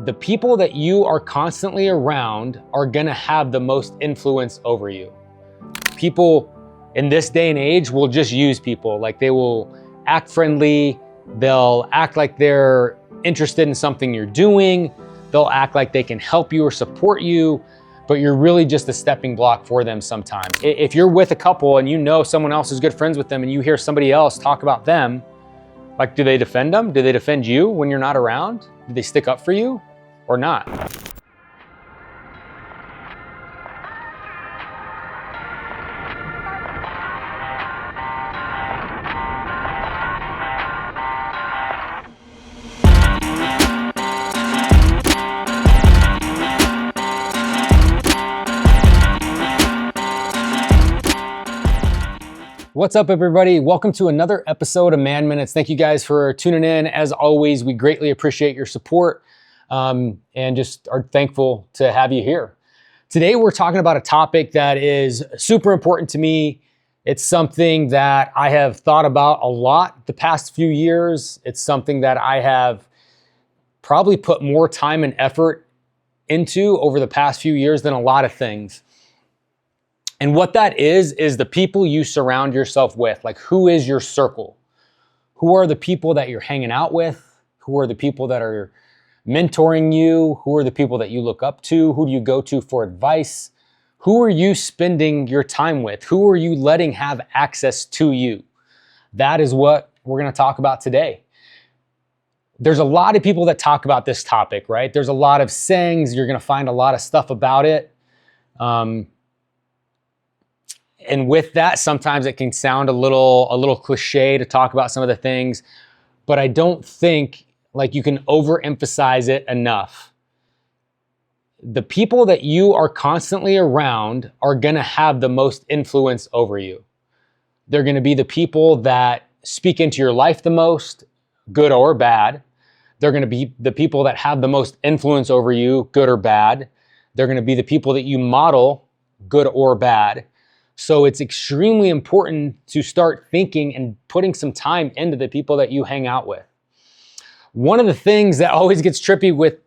the people that you are constantly around are gonna have the most influence over you. People in this day and age will just use people. Like, they will act friendly, they'll act like they're interested in something you're doing, they'll act like they can help you or support you, but you're really just a stepping block for them sometimes. If you're with a couple and you know someone else is good friends with them and you hear somebody else talk about them, like, do they defend them? Do they defend you when you're not around? Do they stick up for you or not? What's up, everybody? Welcome to another episode of Man Minutes. Thank you guys for tuning in. As always, we greatly appreciate your support and just are thankful to have you here. Today, we're talking about a topic that is super important to me. It's something that I have thought about a lot the past few years. It's something that I have probably put more time and effort into over the past few years than a lot of things. And what that is the people you surround yourself with. Like, who is your circle? Who are the people that you're hanging out with? Who are the people that are mentoring you? Who are the people that you look up to? Who do you go to for advice? Who are you spending your time with? Who are you letting have access to you? That is what we're going to talk about today. There's a lot of people that talk about this topic, right? There's a lot of sayings. You're going to find a lot of stuff about it. And with that, sometimes it can sound a little cliche to talk about some of the things, but I don't think like you can overemphasize it enough. The people that you are constantly around are gonna have the most influence over you. They're gonna be the people that speak into your life the most, good or bad. They're gonna be the people that have the most influence over you, good or bad. They're gonna be the people that you model, good or bad. So it's extremely important to start thinking and putting some time into the people that you hang out with. One of the things that always gets tricky with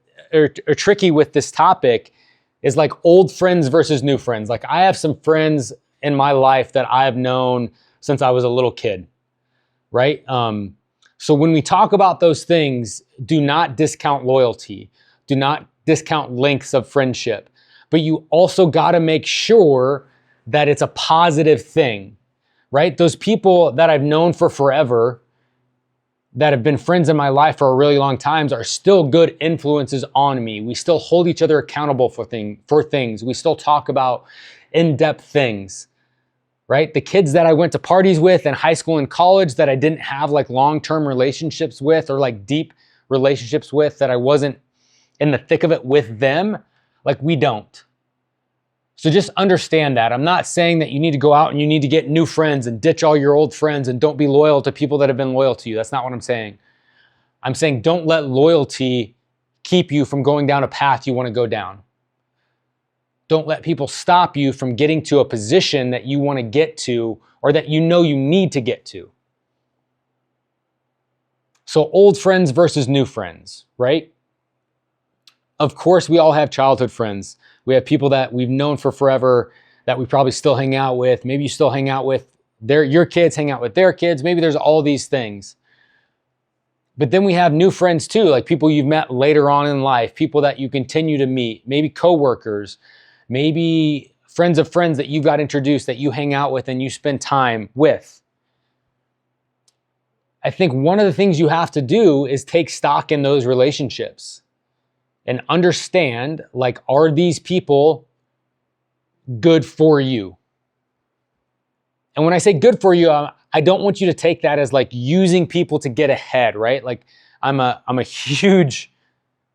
this topic is like old friends versus new friends. Like, I have some friends in my life that I have known since I was a little kid, right? So when we talk about those things, do not discount loyalty. Do not discount lengths of friendship. But you also got to make sure that it's a positive thing, right? Those people that I've known for forever, that have been friends in my life for a really long time, are still good influences on me. We still hold each other accountable for things. We still talk about in-depth things, right? The kids that I went to parties with in high school and college that I didn't have like long-term relationships with, or like deep relationships with, that I wasn't in the thick of it with them, like, we don't. So just understand that. I'm not saying that you need to go out and you need to get new friends and ditch all your old friends and don't be loyal to people that have been loyal to you. That's not what I'm saying. I'm saying don't let loyalty keep you from going down a path you want to go down. Don't let people stop you from getting to a position that you want to get to, or that you know you need to get to. So old friends versus new friends, right? Of course, we all have childhood friends. We have people that we've known for forever that we probably still hang out with. Maybe you still hang out with your kids, hang out with their kids. Maybe there's all these things. But then we have new friends too, like people you've met later on in life, people that you continue to meet, maybe coworkers, maybe friends of friends that you got introduced, that you hang out with and you spend time with. I think one of the things you have to do is take stock in those relationships and understand, like, are these people good for you? And when I say good for you, I don't want you to take that as like using people to get ahead, right? Like, I'm a huge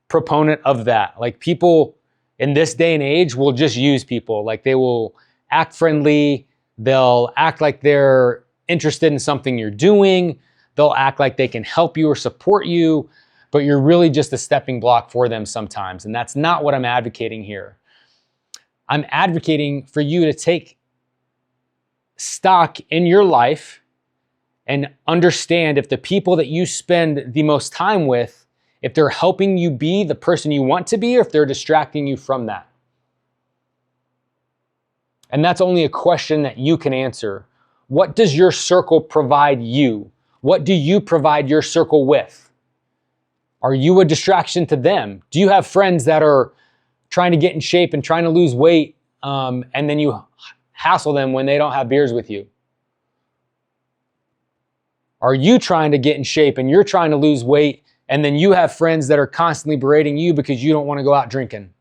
proponent of that. Like, people in this day and age will just use people. Like, they will act friendly. They'll act like they're interested in something you're doing. They'll act like they can help you or support you, but you're really just a stepping block for them sometimes. And that's not what I'm advocating here. I'm advocating for you to take stock in your life and understand if the people that you spend the most time with, If they're helping you be the person you want to be, or if they're distracting you from that. And that's only a question that you can answer. What does your circle provide you? What do you provide your circle with? Are you a distraction to them? Do you have friends that are trying to get in shape and trying to lose weight, and then you hassle them when they don't have beers with you? Are you trying to get in shape and you're trying to lose weight, and then you have friends that are constantly berating you because you don't want to go out drinking?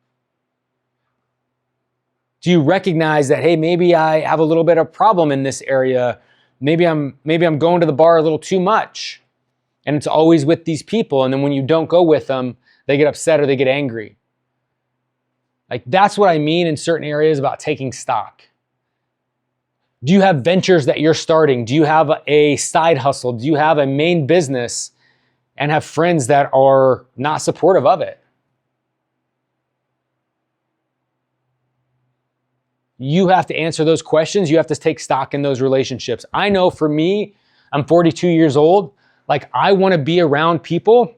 Do you recognize that, hey, maybe I have a little bit of problem in this area? Maybe I'm going to the bar a little too much, and it's always with these people. And then when you don't go with them, they get upset or they get angry. Like, that's what I mean in certain areas about taking stock. Do you have ventures that you're starting? Do you have a side hustle? Do you have a main business and have friends that are not supportive of it? You have to answer those questions. You have to take stock in those relationships. I know for me, I'm 42 years old. Like, I want to be around people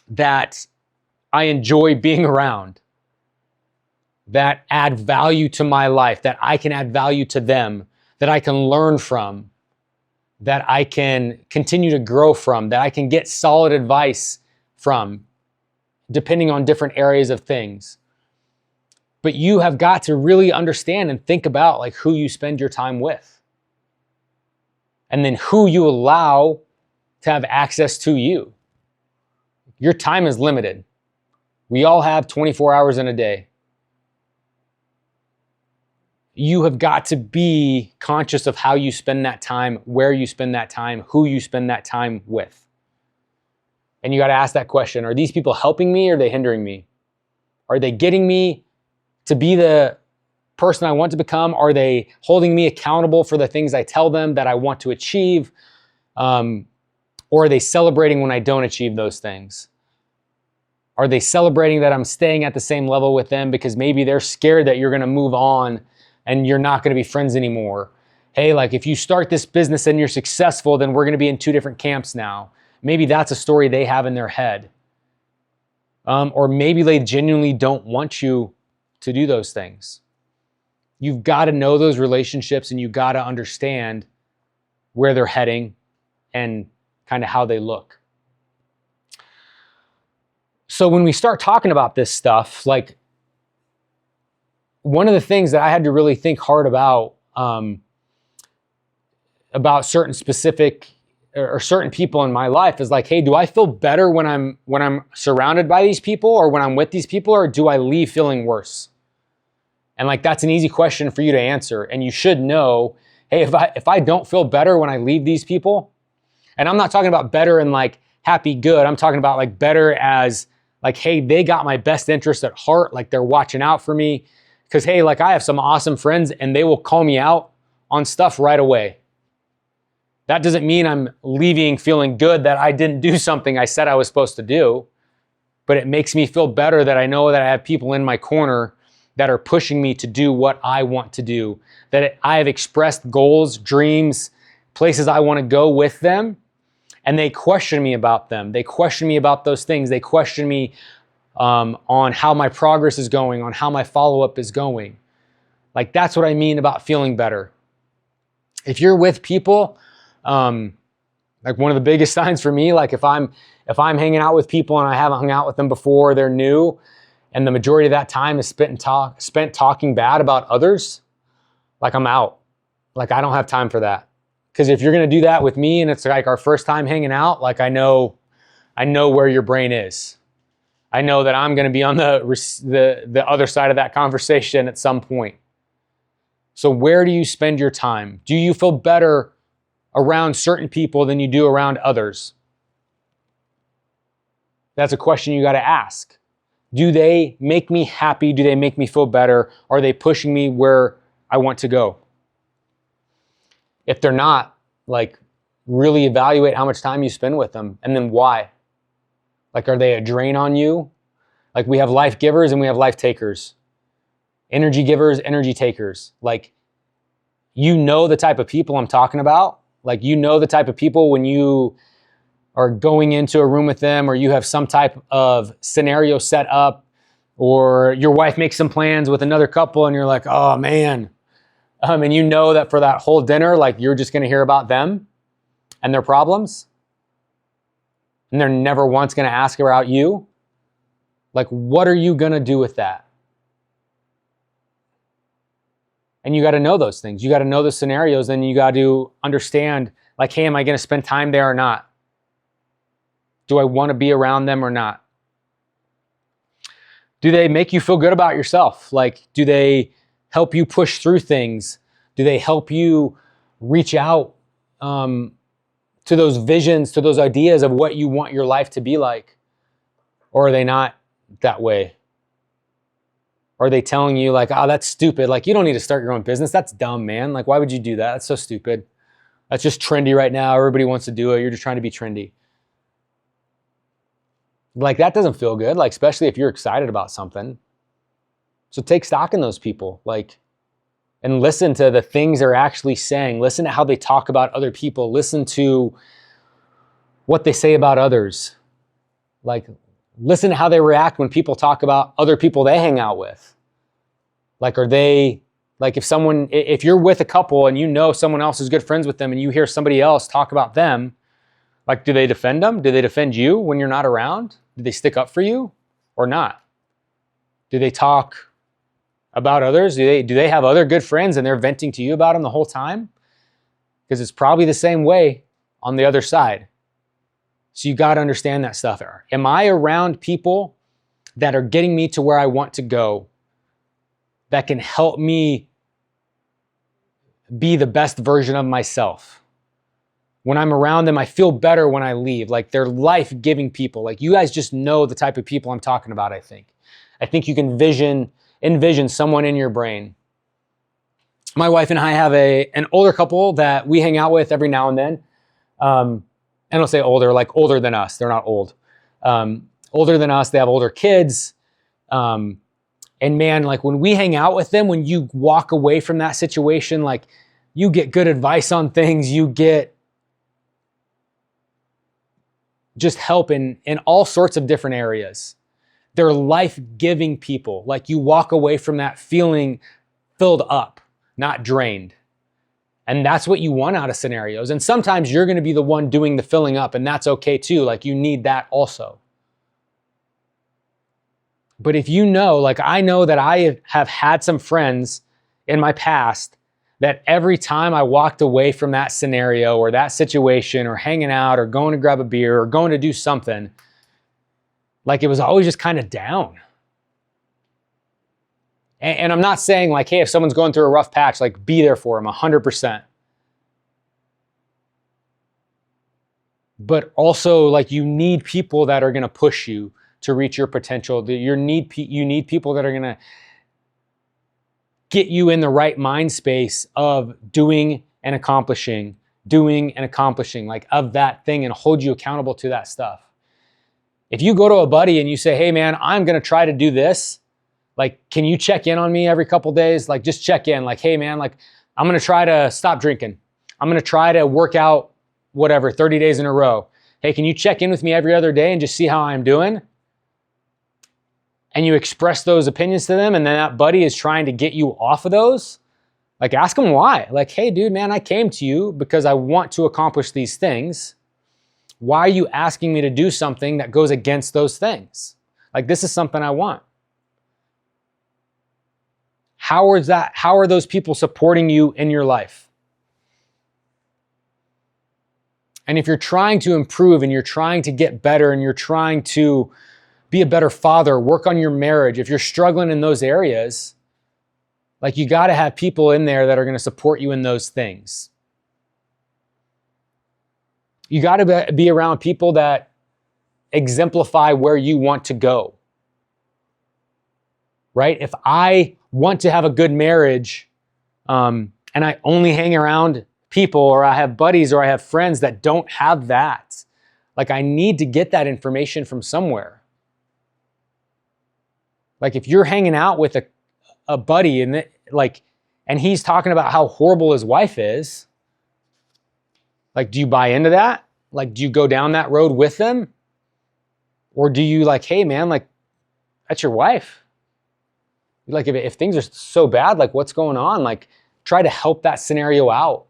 that I enjoy being around, that add value to my life, that I can add value to them, that I can learn from, that I can continue to grow from, that I can get solid advice from, depending on different areas of things. But you have got to really understand and think about like who you spend your time with, and then who you allow to have access to you. Your time is limited. We all have 24 hours in a day. You have got to be conscious of how you spend that time, where you spend that time, who you spend that time with. And you got to ask that question: are these people helping me or are they hindering me? Are they getting me to be the person I want to become? Are they holding me accountable for the things I tell them that I want to achieve? Or are they celebrating when I don't achieve those things? Are they celebrating that I'm staying at the same level with them because maybe they're scared that you're going to move on and you're not going to be friends anymore? Hey, like, if you start this business and you're successful, then we're going to be in two different camps now. Maybe that's a story they have in their head. Or maybe they genuinely don't want you to do those things. You've got to know those relationships, and you've got to understand where they're heading and kind of how they look. So when we start talking about this stuff, like, one of the things that I had to really think hard about certain specific or certain people in my life is like, hey, do I feel better when I'm surrounded by these people or when I'm with these people, or do I leave feeling worse? And like, that's an easy question for you to answer. And you should know, hey, if I don't feel better when I leave these people, and I'm not talking about better and like happy, good. I'm talking about like better as like, hey, they got my best interest at heart. Like, they're watching out for me. Because, hey, like, I have some awesome friends and they will call me out on stuff right away. That doesn't mean I'm leaving feeling good that I didn't do something I said I was supposed to do, but it makes me feel better that I know that I have people in my corner that are pushing me to do what I want to do, that I have expressed goals, dreams, places I want to go with them, and they question me about them. They question me about those things. They question me on how my progress is going, on how my follow-up is going. Like, that's what I mean about feeling better. If you're with people, like, one of the biggest signs for me, like if I'm hanging out with people and I haven't hung out with them before, they're new, and the majority of that time is spent talking bad about others, like, I'm out. Like, I don't have time for that. Because if you're going to do that with me and it's like our first time hanging out, like, I know where your brain is. I know that I'm going to be on the other side of that conversation at some point. So where do you spend your time? Do you feel better around certain people than you do around others? That's a question you got to ask. Do they make me happy? Do they make me feel better? Are they pushing me where I want to go? If they're not, like, really evaluate how much time you spend with them, and then why. Like, are they a drain on you? Like, we have life givers and we have life takers. Energy givers, energy takers. Like, you know the type of people I'm talking about. Like, you know the type of people when you or going into a room with them, or you have some type of scenario set up, or your wife makes some plans with another couple and you're like, oh man. And you know that for that whole dinner, like you're just going to hear about them and their problems. And they're never once going to ask about you. Like, what are you going to do with that? And you got to know those things. You got to know the scenarios, and you got to understand, like, hey, am I going to spend time there or not? Do I want to be around them or not? Do they make you feel good about yourself? Like, do they help you push through things? Do they help you reach out to those visions, to those ideas of what you want your life to be like? Or are they not that way? Are they telling you like, oh, that's stupid. Like, you don't need to start your own business. That's dumb, man. Like, why would you do that? That's so stupid. That's just trendy right now. Everybody wants to do it. You're just trying to be trendy. Like, that doesn't feel good, like, especially if you're excited about something. So take stock in those people, like, and listen to the things they're actually saying. Listen to how they talk about other people. Listen to what they say about others. Like, listen to how they react when people talk about other people they hang out with. Like, are they, like, if you're with a couple and you know someone else is good friends with them and you hear somebody else talk about them, like, do they defend them? Do they defend you when you're not around? Do they stick up for you or not? Do they talk about others? Do they have other good friends and they're venting to you about them the whole time? Because it's probably the same way on the other side. So you got to understand that stuff. Am I around people that are getting me to where I want to go, that can help me be the best version of myself? When I'm around them, I feel better when I leave. Like, they're life-giving people. Like, you guys just know the type of people I'm talking about, I think. I think you can envision someone in your brain. My wife and I have an older couple that we hang out with every now and then. And I'll say older, like older than us. They're not old. Older than us. They have older kids. And man, like, when we hang out with them, when you walk away from that situation, like, you get good advice on things. You get just help in all sorts of different areas. They're life-giving people. Like, you walk away from that feeling filled up, not drained. And that's what you want out of scenarios. And sometimes you're going to be the one doing the filling up, and that's okay too. Like, you need that also. But if you know, like, I know that I have had some friends in my past that every time I walked away from that scenario or that situation or hanging out or going to grab a beer or going to do something, like, it was always just kind of down. And I'm not saying like, hey, if someone's going through a rough patch, like, be there for them 100%. But also, like, you need people that are going to push you to reach your potential. You need people that are going to get you in the right mind space of doing and accomplishing, like, of that thing, and hold you accountable to that stuff. If you go to a buddy and you say, hey man, I'm going to try to do this, like, can you check in on me every couple days? Like, just check in, like, hey man, like, I'm going to try to stop drinking. I'm going to try to work out, whatever, 30 days in a row. Hey, can you check in with me every other day and just see how I'm doing? And you express those opinions to them, and then that buddy is trying to get you off of those, like, ask them why. Like, hey dude, man, I came to you because I want to accomplish these things. Why are you asking me to do something that goes against those things? Like, this is something I want. How are those people supporting you in your life? And if you're trying to improve and you're trying to get better and you're trying to be a better father, work on your marriage, if you're struggling in those areas, like, you got to have people in there that are going to support you in those things. You got to be around people that exemplify where you want to go. Right? If I want to have a good marriage, and I only hang around people, or I have buddies, or I have friends that don't have that, like, I need to get that information from somewhere. Like, if you're hanging out with a buddy and he's talking about how horrible his wife is, like, do you buy into that? Like, do you go down that road with them? Or do you like, hey man, like, that's your wife. Like, if things are so bad, like what's going on? Like, try to help that scenario out.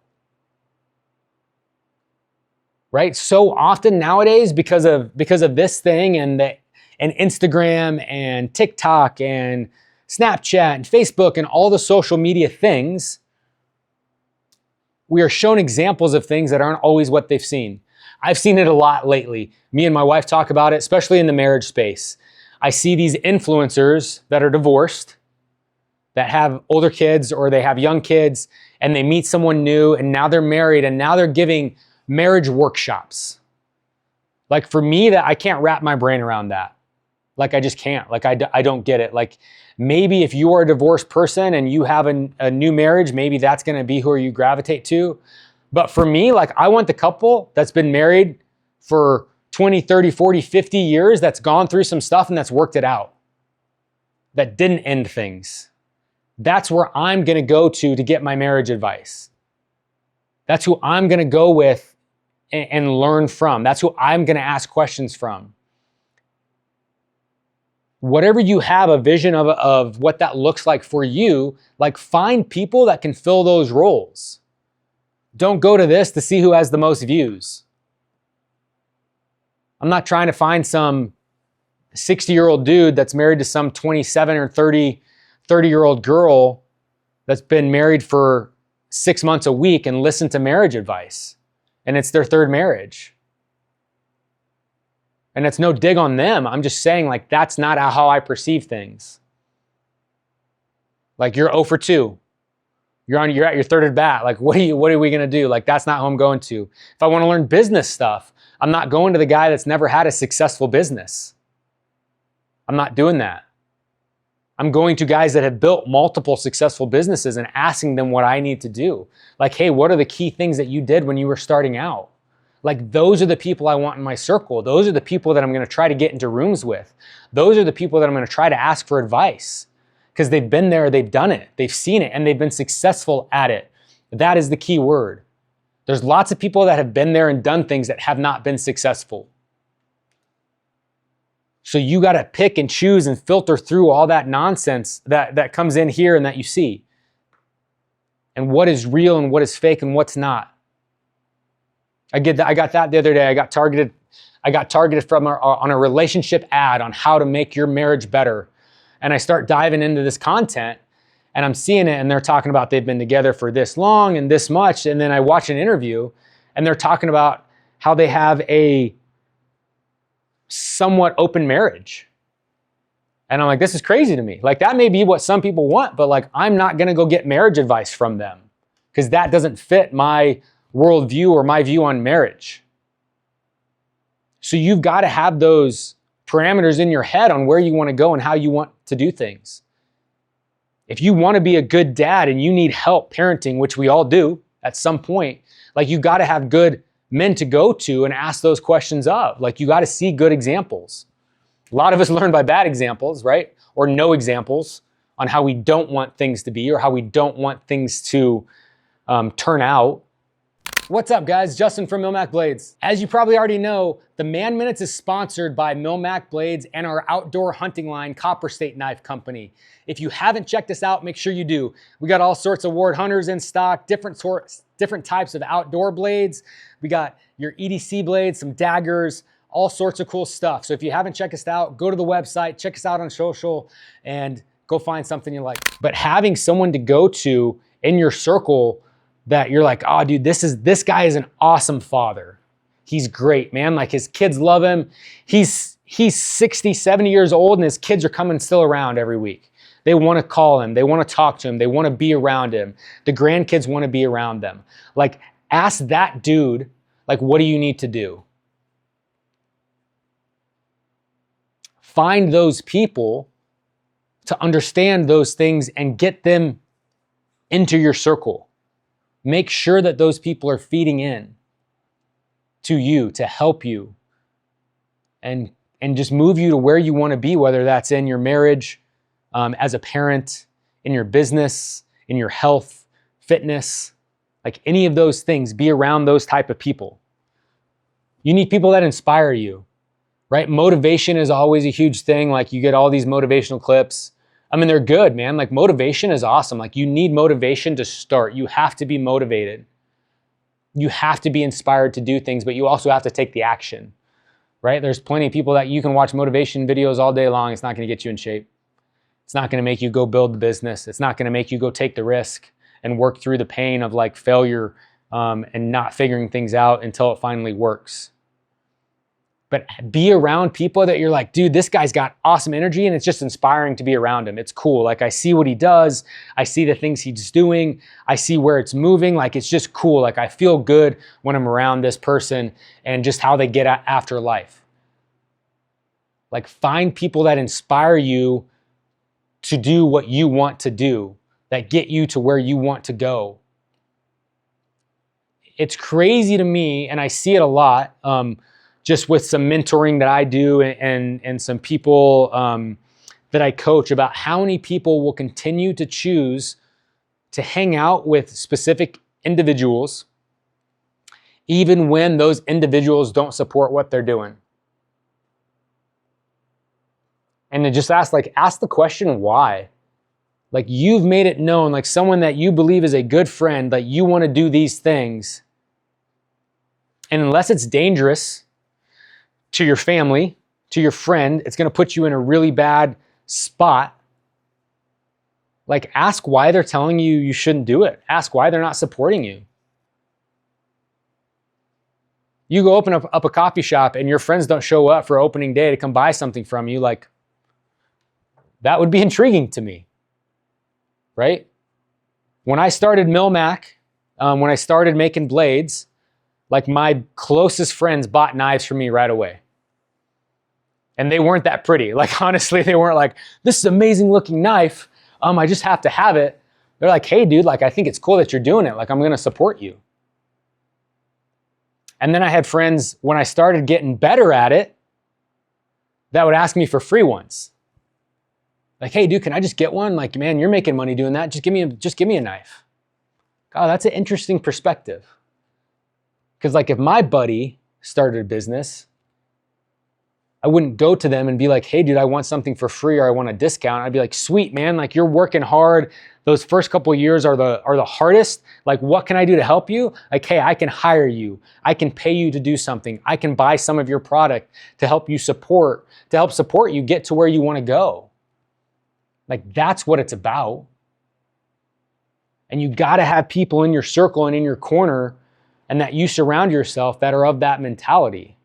Right? So often nowadays, because of this thing and Instagram and TikTok and Snapchat and Facebook and all the social media things, we are shown examples of things that aren't always what they've seen. I've seen it a lot lately. Me and my wife talk about it, especially in the marriage space. I see these influencers that are divorced, that have older kids or they have young kids, and they meet someone new and now they're married and now they're giving marriage workshops. Like for me, that I can't wrap my brain around that. Like I just can't. Like I don't get it. Like maybe if you are a divorced person and you have a new marriage, maybe that's going to be who you gravitate to. But for me, like I want the couple that's been married for 20, 30, 40, 50 years, that's gone through some stuff and that's worked it out, that didn't end things. That's where I'm going to go to get my marriage advice. That's who I'm going to go with and learn from. That's who I'm going to ask questions from. Whatever you have a vision of what that looks like for you, like find people that can fill those roles. Don't go to this to see who has the most views. I'm not trying to find some 60-year-old dude that's married to some 27 or 30-year-old girl that's been married for 6 months a week and listen to marriage advice. And it's their third marriage. And it's no dig on them. I'm just saying, like, that's not how I perceive things. Like, you're 0 for 2. You're at your third at bat. Like, what are we gonna do? Like, that's not who I'm going to. If I want to learn business stuff, I'm not going to the guy that's never had a successful business. I'm not doing that. I'm going to guys that have built multiple successful businesses and asking them what I need to do. Like, hey, what are the key things that you did when you were starting out? Like, those are the people I want in my circle. Those are the people that I'm going to try to get into rooms with. Those are the people that I'm going to try to ask for advice because they've been there, they've done it, they've seen it, and they've been successful at it. That is the key word. There's lots of people that have been there and done things that have not been successful. So you got to pick and choose and filter through all that nonsense that comes in here and that you see. And what is real and what is fake and what's not. I got that the other day. I got targeted from on a relationship ad on how to make your marriage better. And I start diving into this content and I'm seeing it and they're talking about they've been together for this long and this much. And then I watch an interview and they're talking about how they have a somewhat open marriage. And I'm like, this is crazy to me. Like, that may be what some people want, but like, I'm not going to go get marriage advice from them because that doesn't fit my worldview or my view on marriage. So you've got to have those parameters in your head on where you want to go and how you want to do things. If you want to be a good dad and you need help parenting, which we all do at some point, like, you got to have good men to go to and ask those questions of. Like, you got to see good examples. A lot of us learn by bad examples, right? Or no examples on how we don't want things to be or how we don't want things to turn out. What's up, guys? Justin from Milmac Blades. As you probably already know, the Man Minutes is sponsored by Milmac Blades and our outdoor hunting line, Copper State Knife Company. If you haven't checked us out, make sure you do. We got all sorts of Ward Hunters in stock, different types of outdoor blades. We got your EDC blades, some daggers, all sorts of cool stuff. So if you haven't checked us out, go to the website, check us out on social, and go find something you like. But having someone to go to in your circle that you're like, oh dude, this guy is an awesome father. He's great, man. Like, his kids love him. He's 60, 70 years old and his kids are coming still around every week. They want to call him. They want to talk to him. They want to be around him. The grandkids want to be around them. Like, ask that dude, like, what do you need to do? Find those people to understand those things and get them into your circle. Make sure that those people are feeding in to you to help you and just move you to where you want to be, whether that's in your marriage, as a parent, in your business, in your health, fitness, like any of those things. Be around those type of people. You need people that inspire you, right? Motivation is always a huge thing. Like you get all these motivational clips. I mean, they're good, man. Like motivation is awesome. Like you need motivation to start. You have to be motivated. You have to be inspired to do things, but you also have to take the action, right? There's plenty of people that you can watch motivation videos all day long. It's not going to get you in shape. It's not going to make you go build the business. It's not going to make you go take the risk and work through the pain of like failure and not figuring things out until it finally works. But be around people that you're like, dude, this guy's got awesome energy and it's just inspiring to be around him. It's cool. Like I see what he does. I see the things he's doing. I see where it's moving. Like it's just cool. Like I feel good when I'm around this person and just how they get after life. Like find people that inspire you to do what you want to do, that get you to where you want to go. It's crazy to me, and I see it a lot, just with some mentoring that I do and some people that I coach, about how many people will continue to choose to hang out with specific individuals even when those individuals don't support what they're doing. And to just ask the question, why? Like you've made it known, like someone that you believe is a good friend, that you want to do these things. And unless it's dangerous to your family, to your friend, it's going to put you in a really bad spot. Like ask why they're telling you you shouldn't do it. Ask why they're not supporting you. You go open up a coffee shop and your friends don't show up for opening day to come buy something from you, like that would be intriguing to me, right? When I started Milmac, when I started making blades, like my closest friends bought knives from me right away. And they weren't that pretty. Like honestly, they weren't like, this is an amazing looking knife. I just have to have it. They're like, hey dude, like I think it's cool that you're doing it. Like I'm gonna support you. And then I had friends when I started getting better at it that would ask me for free ones. Like, hey dude, can I just get one? Like, man, you're making money doing that. Just give me a knife. God, that's an interesting perspective. Because like if my buddy started a business, I wouldn't go to them and be like, hey dude, I want something for free or I want a discount. I'd be like, sweet man, like you're working hard. Those first couple of years are the hardest. Like what can I do to help you? Like, hey, I can hire you. I can pay you to do something. I can buy some of your product to help support you get to where you want to go. Like that's what it's about. And you got to have people in your circle and in your corner and that you surround yourself that are of that mentality.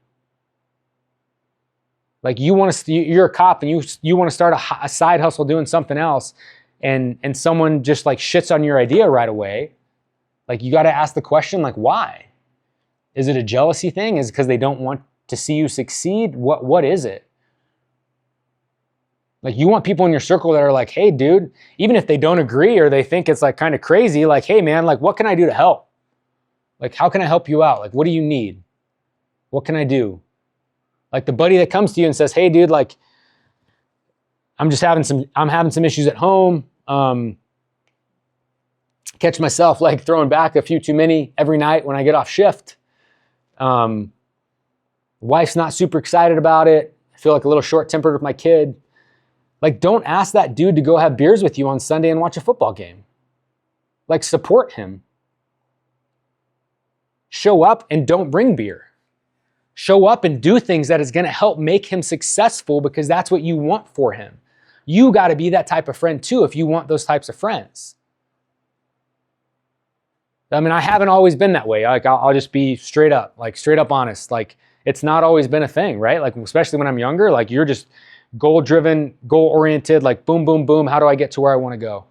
Like you're a cop and you want to start a side hustle doing something else and someone just like shits on your idea right away. Like you got to ask the question, like why? Is it a jealousy thing? Is it because they don't want to see you succeed? What is it? Like you want people in your circle that are like, hey dude, even if they don't agree or they think it's like kind of crazy, like, hey man, like what can I do to help? Like how can I help you out? Like what do you need? What can I do? Like the buddy that comes to you and says, hey dude, like I'm having some issues at home. Catch myself like throwing back a few too many every night when I get off shift. Wife's not super excited about it. I feel like a little short-tempered with my kid. Like, don't ask that dude to go have beers with you on Sunday and watch a football game. Like, support him. Show up and don't bring beer. Show up and do things that is going to help make him successful because that's what you want for him. You got to be that type of friend too if you want those types of friends. I mean, I haven't always been that way. Like, I'll just be straight up honest. Like, it's not always been a thing, right? Like, especially when I'm younger, like you're just goal-driven, goal-oriented, like boom, boom, boom. How do I get to where I want to go?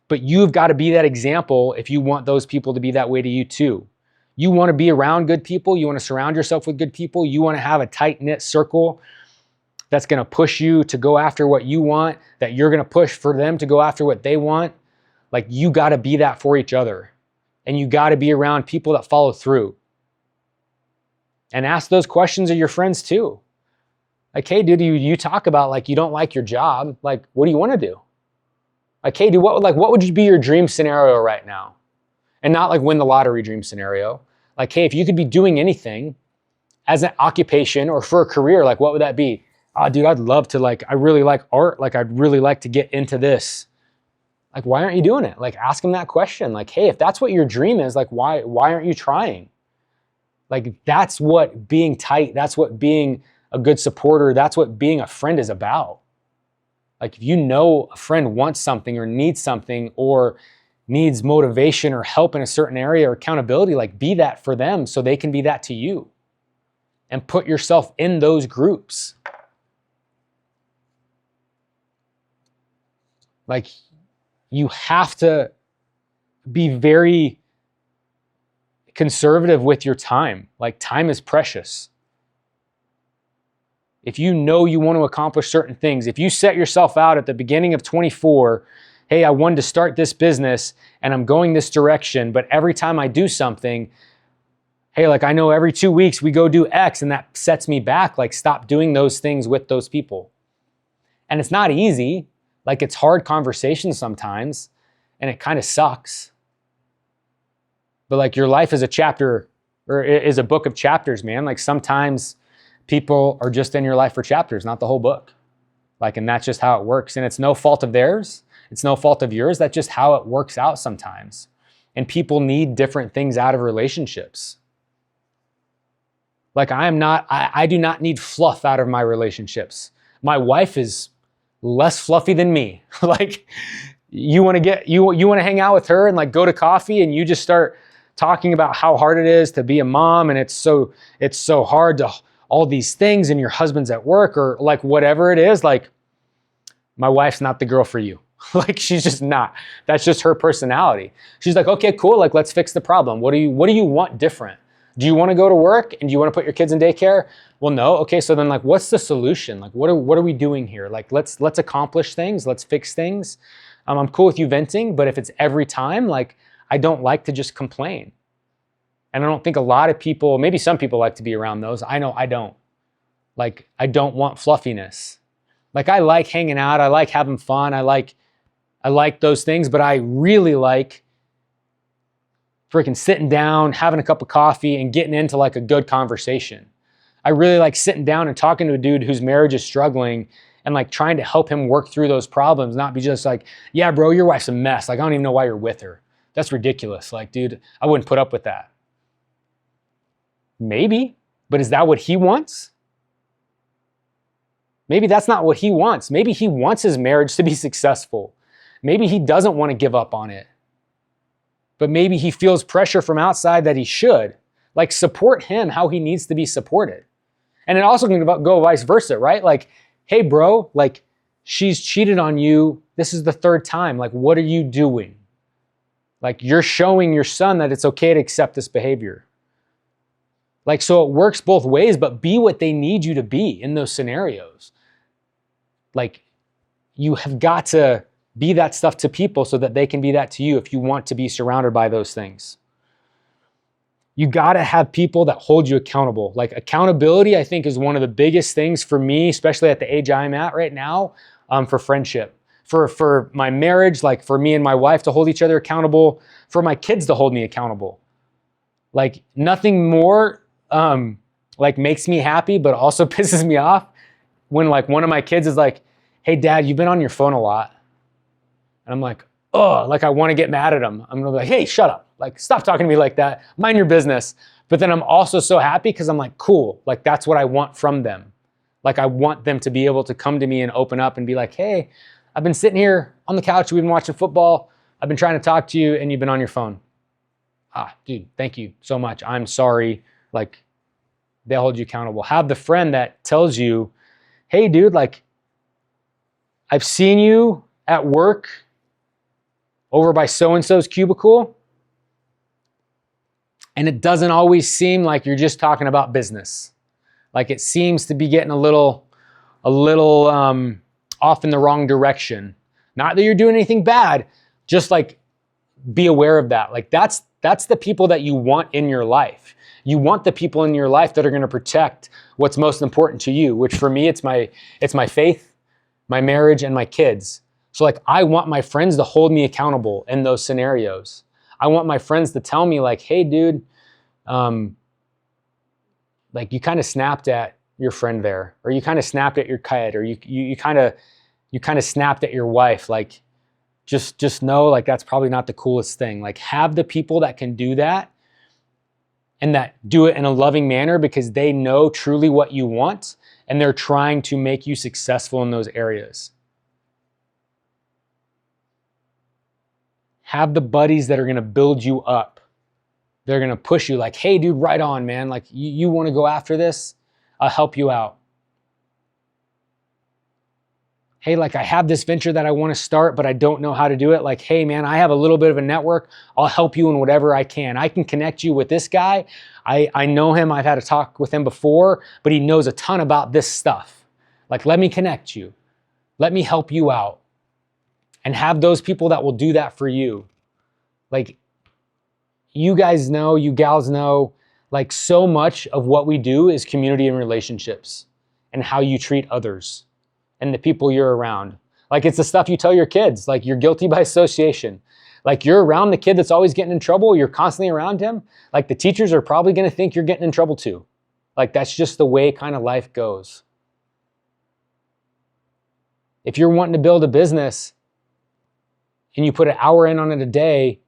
But you've got to be that example if you want those people to be that way to you too. You want to be around good people. You want to surround yourself with good people. You want to have a tight-knit circle that's going to push you to go after what you want, that you're going to push for them to go after what they want. Like, you got to be that for each other. And you got to be around people that follow through. And ask those questions of your friends too. Like, hey, dude, you talk about like you don't like your job. Like, what do you want to do? Like, hey, dude, what would be your dream scenario right now? And not like win the lottery dream scenario. Like, hey, if you could be doing anything, as an occupation or for a career, like what would that be? Oh, dude, I'd love to, like, I really like art. Like, I'd really like to get into this. Like, why aren't you doing it? Like, ask them that question. Like, hey, if that's what your dream is, like, why aren't you trying? Like, that's what being tight, that's what being a good supporter, that's what being a friend is about. Like, if you know a friend wants something or needs something or needs motivation or help in a certain area or accountability, like, be that for them so they can be that to you. And put yourself in those groups. Like, you have to be very conservative with your time. Like, time is precious. If you know you want to accomplish certain things, if you set yourself out at the beginning of 24, hey, I wanted to start this business and I'm going this direction, but every time I do something, hey, like, I know every 2 weeks we go do X and that sets me back, like, stop doing those things with those people. And it's not easy. Like, it's hard conversations sometimes and it kind of sucks. But like, your life is a chapter or is a book of chapters, man. Like, sometimes people are just in your life for chapters, not the whole book. Like, and that's just how it works. And it's no fault of theirs. It's no fault of yours. That's just how it works out sometimes. And people need different things out of relationships. Like, I do not need fluff out of my relationships. My wife is less fluffy than me. Like, you want to hang out with her and like go to coffee and you just start talking about how hard it is to be a mom and it's so hard to all these things and your husband's at work or like whatever it is, like, my wife's not the girl for you. Like, she's just not. That's just her personality. She's like, okay, cool. Like, let's fix the problem. What do you want different? Do you want to go to work and do you want to put your kids in daycare? Well, no. Okay, so then, like, what's the solution? Like, what are we doing here? Like, let's accomplish things. Let's fix things. I'm cool with you venting, but if it's every time, like, I don't like to just complain. And I don't think a lot of people, maybe some people like to be around those. I know I don't. Like, I don't want fluffiness. Like, I like hanging out. I like having fun. I like those things, but I really like freaking sitting down, having a cup of coffee and getting into like a good conversation. I really like sitting down and talking to a dude whose marriage is struggling and like trying to help him work through those problems, not be just like, yeah, bro, your wife's a mess. Like, I don't even know why you're with her. That's ridiculous. Like, dude, I wouldn't put up with that. Maybe, but is that what he wants? Maybe that's not what he wants. Maybe he wants his marriage to be successful. Maybe he doesn't want to give up on it. But maybe he feels pressure from outside that he should. Like, support him how he needs to be supported. And it also can go vice versa, right? Like, hey, bro, like, she's cheated on you. This is the third time. Like, what are you doing? Like, you're showing your son that it's okay to accept this behavior. Like, so it works both ways, but be what they need you to be in those scenarios. Like, you have got to be that stuff to people so that they can be that to you if you want to be surrounded by those things. You got to have people that hold you accountable. Like, accountability, I think, is one of the biggest things for me, especially at the age I'm at right now, for friendship. For my marriage, like for me and my wife to hold each other accountable, for my kids to hold me accountable. Like, nothing more like makes me happy, but also pisses me off when like one of my kids is like, hey, Dad, you've been on your phone a lot. And I'm like, oh, like I want to get mad at him. I'm gonna be like, hey, shut up. Like, stop talking to me like that. Mind your business. But then I'm also so happy because I'm like, cool. Like, that's what I want from them. Like, I want them to be able to come to me and open up and be like, hey, I've been sitting here on the couch. We've been watching football. I've been trying to talk to you and you've been on your phone. Ah, dude, thank you so much. I'm sorry. Like, they'll hold you accountable. Have the friend that tells you, hey, dude, like, I've seen you at work over by so-and-so's cubicle, and it doesn't always seem like you're just talking about business. Like, it seems to be getting a little off in the wrong direction. Not that you're doing anything bad, just like be aware of that. Like, that's the people that you want in your life. You want the people in your life that are going to protect what's most important to you, which for me, it's my faith, my marriage, and my kids. So like, I want my friends to hold me accountable in those scenarios. I want my friends to tell me like, hey, dude, like you kind of snapped at your friend there, or you kind of snapped at your kid, or you kind of snapped at your wife. Like, just know, like, that's probably not the coolest thing. Like, have the people that can do that and that do it in a loving manner because they know truly what you want and they're trying to make you successful in those areas. Have the buddies that are going to build you up. They're going to push you like, hey, dude, right on, man. Like, you want to go after this? I'll help you out. Hey, like, I have this venture that I want to start, but I don't know how to do it. Like, hey, man, I have a little bit of a network. I'll help you in whatever I can. I can connect you with this guy. I know him. I've had a talk with him before, but he knows a ton about this stuff. Like, let me connect you. Let me help you out. And have those people that will do that for you. Like, you guys know, you gals know, like, so much of what we do is community and relationships and how you treat others and the people you're around. Like, it's the stuff you tell your kids, like, you're guilty by association. Like, you're around the kid that's always getting in trouble, you're constantly around him, like, the teachers are probably gonna think you're getting in trouble too. Like, that's just the way kind of life goes. If you're wanting to build a business and you put an hour in on it a day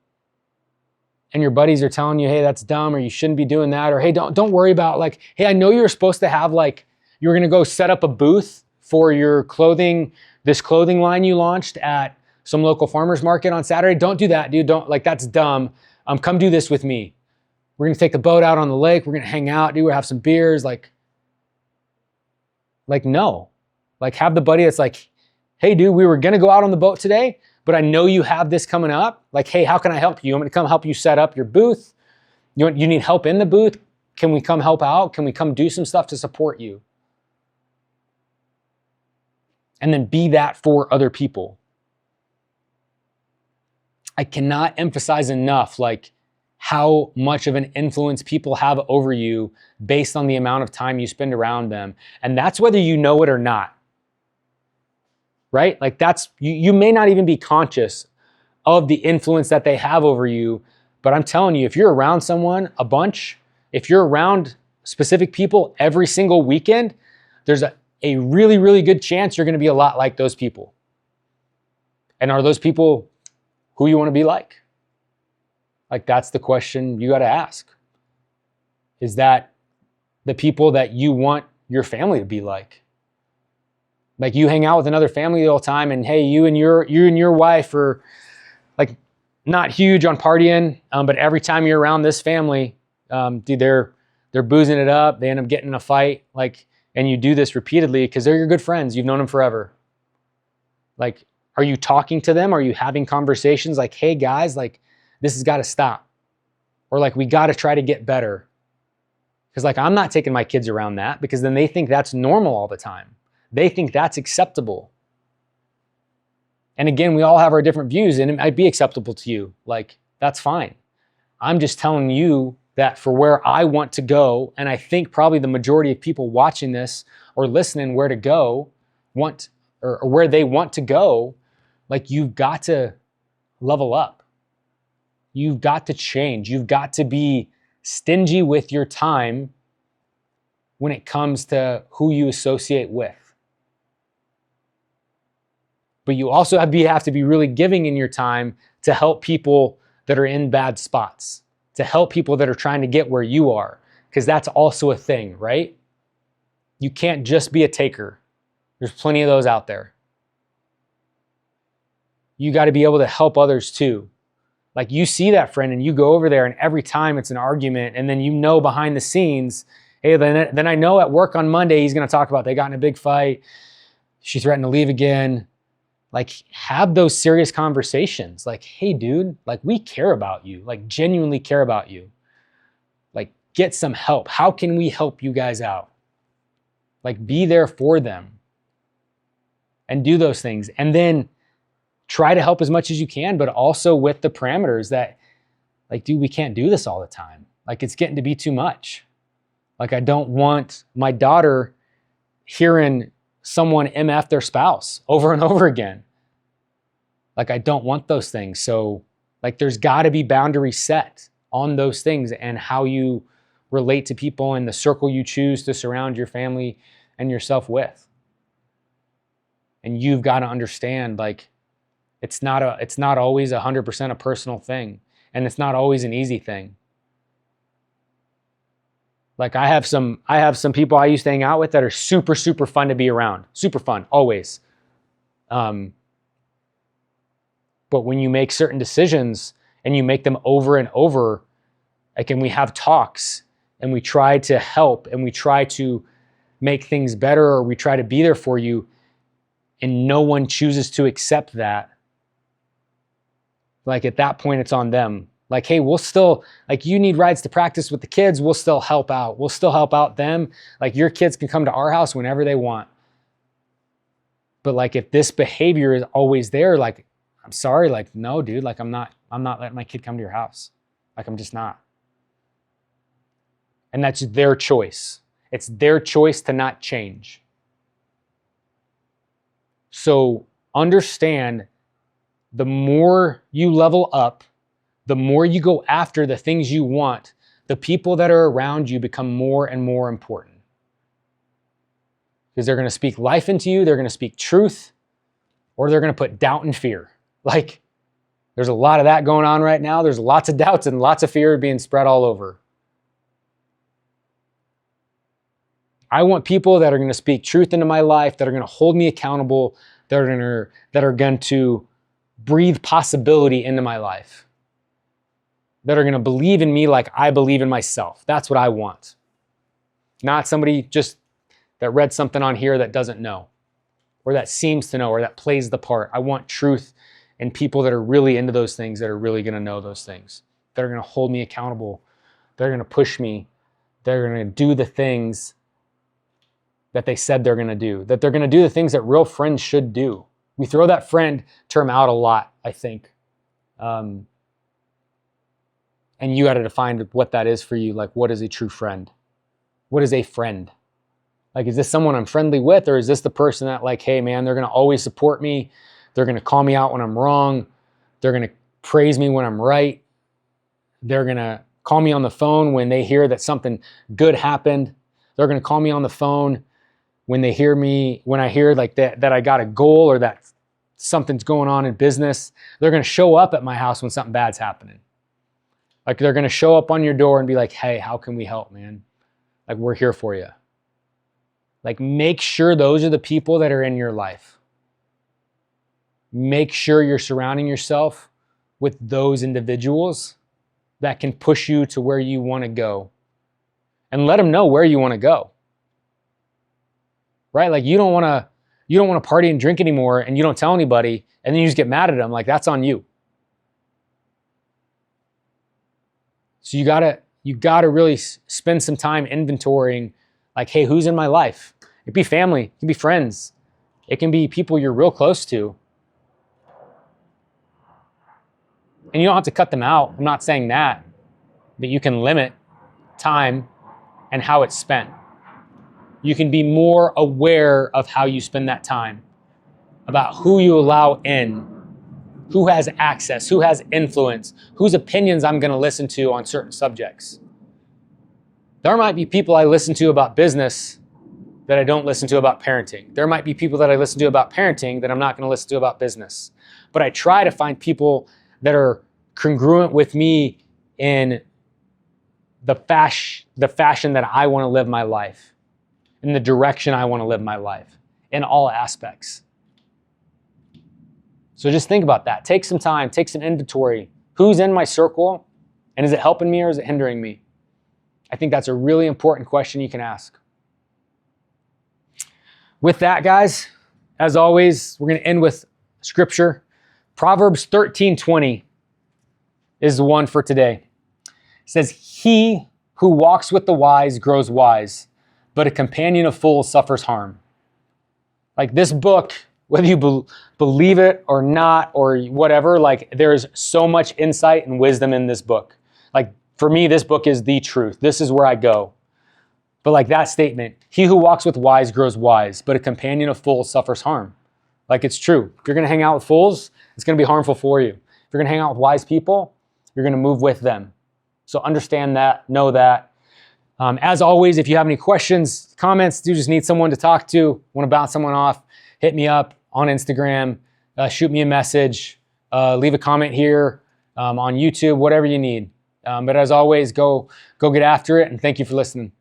and your buddies are telling you, hey, that's dumb, or you shouldn't be doing that, or hey, don't worry about, like, hey, I know you're supposed to have, like, you're gonna go set up a booth for your clothing, this clothing line you launched at some local farmer's market on Saturday. Don't do that, dude. Don't, like, that's dumb. Come do this with me. We're gonna take the boat out on the lake. We're gonna hang out, dude. We'll have some beers. Like, no. Like, have the buddy that's like, hey, dude, we were gonna go out on the boat today, but I know you have this coming up. Like, hey, how can I help you? I'm gonna come help you set up your booth. You need help in the booth? Can we come help out? Can we come do some stuff to support you? And then be that for other people. I cannot emphasize enough, like, how much of an influence people have over you based on the amount of time you spend around them. And that's whether you know it or not. Right? Like, that's, you may not even be conscious of the influence that they have over you, but I'm telling you, if you're around someone a bunch, if you're around specific people every single weekend, there's a really, really good chance you're going to be a lot like those people. And are those people who you want to be like? Like, that's the question you got to ask. Is that the people that you want your family to be like? Like, you hang out with another family all the time, and hey, you and your wife are, like, not huge on partying, but every time you're around this family, dude, they're boozing it up. They end up getting in a fight, like, and you do this repeatedly because they're your good friends. You've known them forever. Like, are you talking to them? Are you having conversations like, hey guys, like, this has got to stop, or like, we got to try to get better? Because, like, I'm not taking my kids around that, because then they think that's normal all the time. They think that's acceptable. And again, we all have our different views, and it might be acceptable to you. Like, that's fine. I'm just telling you that for where I want to go, and I think probably the majority of people watching this or listening where to go or where they want to go, like, you've got to level up. You've got to change. You've got to be stingy with your time when it comes to who you associate with. But you also have to be really giving in your time to help people that are in bad spots, to help people that are trying to get where you are, because that's also a thing, right? You can't just be a taker. There's plenty of those out there. You got to be able to help others too. Like, you see that friend and you go over there, and every time it's an argument, and then you know behind the scenes, hey, then I know at work on Monday he's going to talk about they got in a big fight. She threatened to leave again. Like, have those serious conversations. Like, hey, dude, like, we care about you, like, genuinely care about you. Like, get some help. How can we help you guys out? Like, be there for them and do those things. And then try to help as much as you can, but also with the parameters that, like, dude, we can't do this all the time. Like, it's getting to be too much. Like, I don't want my daughter hearing someone MF their spouse over and over again. Like, I don't want those things. So, like, there's got to be boundaries set on those things and how you relate to people in the circle you choose to surround your family and yourself with. And you've got to understand, like, it's not always 100% a personal thing, and it's not always an easy thing. Like I have some people I used to hang out with that are super, super fun to be around. Super fun, always. But when you make certain decisions and you make them over and over, like, and we have talks and we try to help and we try to make things better, or we try to be there for you, and no one chooses to accept that, like at that point it's on them. Like, hey, we'll still, like, you need rides to practice with the kids, we'll still help out. We'll still help out them. Like, your kids can come to our house whenever they want. But like, if this behavior is always there, like, I'm sorry, like, no, dude, like, I'm not letting my kid come to your house. Like, I'm just not. And that's their choice. It's their choice to not change. So understand, the more you level up, the more you go after the things you want, the people that are around you become more and more important. Because they're going to speak life into you, they're going to speak truth, or they're going to put doubt and fear. Like, there's a lot of that going on right now. There's lots of doubts and lots of fear being spread all over. I want people that are going to speak truth into my life, that are going to hold me accountable, that are going to breathe possibility into my life, that are going to believe in me like I believe in myself. That's what I want. Not somebody just that read something on here that doesn't know, or that seems to know, or that plays the part. I want truth and people that are really into those things, that are really going to know those things, that are going to hold me accountable, they're going to push me, they're going to do the things that they said they're going to do, that they're going to do the things that real friends should do. We throw that friend term out a lot, I think. And you got to define what that is for you. Like, what is a true friend? What is a friend? Like, is this someone I'm friendly with, or is this the person that, like, hey man, they're going to always support me, they're going to call me out when I'm wrong, they're going to praise me when I'm right, they're going to call me on the phone when they hear that something good happened, they're going to call me on the phone when I hear like that I got a goal, or that something's going on in business. They're going to show up at my house when something bad's happening. Like, they're going to show up on your door and be like, hey, how can we help, man? Like, we're here for you. Like, make sure those are the people that are in your life. Make sure you're surrounding yourself with those individuals that can push you to where you want to go. And let them know where you want to go. Right? Like, you don't want to party and drink anymore, and you don't tell anybody, and then you just get mad at them. Like, that's on you. So you gotta really spend some time inventorying, like, hey, who's in my life? It can be family, it can be friends, it can be people you're real close to. And you don't have to cut them out. I'm not saying that, but you can limit time and how it's spent. You can be more aware of how you spend that time, about who you allow in, who has access, who has influence, whose opinions I'm going to listen to on certain subjects. There might be people I listen to about business that I don't listen to about parenting. There might be people that I listen to about parenting that I'm not going to listen to about business. But I try to find people that are congruent with me in the fashion that I want to live my life, in the direction I want to live my life, in all aspects. So just think about that. Take some time, take some inventory. Who's in my circle, and is it helping me or is it hindering me? I think that's a really important question you can ask. With that, guys, as always, we're going to end with scripture. Proverbs 13:20 is the one for today. It says, he who walks with the wise grows wise, but a companion of fools suffers harm. Like, this book, whether you believe it or not or whatever, like, there's so much insight and wisdom in this book. Like, for me, this book is the truth. This is where I go. But like that statement, he who walks with wise grows wise, but a companion of fools suffers harm. Like, it's true. If you're going to hang out with fools, it's going to be harmful for you. If you're going to hang out with wise people, you're going to move with them. So understand that, know that. As always, if you have any questions, comments, do just need someone to talk to, want to bounce someone off, hit me up on Instagram, shoot me a message, leave a comment here on YouTube, whatever you need. But as always, go get after it, and thank you for listening.